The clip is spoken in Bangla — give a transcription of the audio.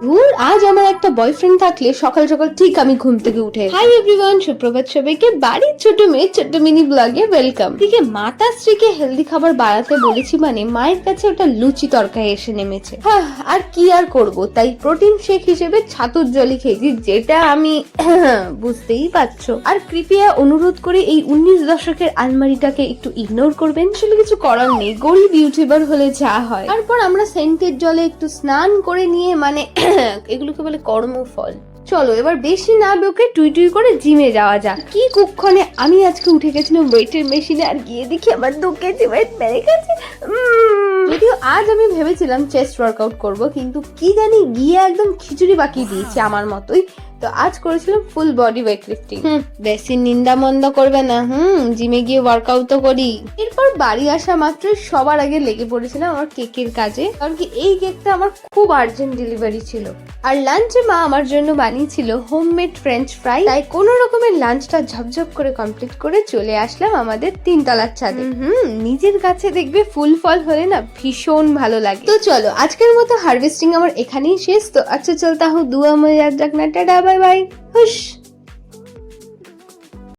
ধুর, আজ আমার একটা বয়ফ্রেন্ড থাকলে সকাল সকাল ঠিক আমি ঘুম থেকে উঠে। হাই এভরিওয়ান, সুপ্রভাত সবাইকে বাড়ির ছোট মেয়ে ছোট্ট মিনি ব্লগে ওয়েলকাম। দিকে মাতা স্ত্রীকে হেলদি খাবার বাড়াতে বলেছি মানে মায়ের কাছে ওটা লুচি তরকারি এসে নেমেছে। হ্যাঁ, আর কি আর করব, তাই প্রোটিন শেক হিসেবে ছাতুর জলই খেয়েছি, যেটা আমি বুঝতেই পারছো। আর কৃপয়া অনুরোধ করে এই 19 দশকের আলমারিটাকে একটু ইগনোর করবেন, আসলে কিছু করার নেই, গরিব ইউটিউবার হলে যা হয়। তারপর আমরা সেন্টেড জলে একটু স্নান করে নিয়ে মানে এগুলোকে বলে কর্মফল। চলো এবার বেশি না বকে টুই টুই করে জিমে যাওয়া যাক। কি কুক্ষণে আমি আজকে উঠে গেছিলাম ওয়েটের মেশিনে, আর গিয়ে দেখি আমার 2 কেজি ওয়েট বেড়ে গেছে। যদিও আজ আমি ভেবেছিলাম চেস্ট ওয়ার্কআউট করব, কিন্তু কি জানি গিয়ে একদম খিচুড়ি বাকিয়ে দিয়েছি আমার মতোই। তো আজ করেছিলাম ফুল বডি ওয়েট লিফটিং। বেশি নিন্দা মন্দ করবে না, জিমে গিয়ে ওয়ার্কআউট তো করি। এরপর বাড়ি আসা মাত্রই সবার আগে লেগে পড়েছিলাম আমার কেকের কাজে, কারণ কি এই কেকটা আমার খুব আর্জেন্ট ডেলিভারি ছিল। আর লাঞ্চে মা আমার জন্য বানিয়েছিল হোমমেড ফ্রেঞ্চ ফ্রাই, তাই কোনো রকমের লাঞ্চটা ঝপঝপ করে কমপ্লিট করে চলে আসলাম আমাদের 3 তলার ছাদে। নিজের কাছে দেখবে ফুল ফল হলে না ভীষণ ভালো লাগে। তো চলো আজকের মতো হারভেস্টিং আমার এখানেই শেষ। তো আচ্ছা চলতা হুঁ, দুয়া মে ইয়াদ রাখনা, টাটা বাই বাই, হুশ।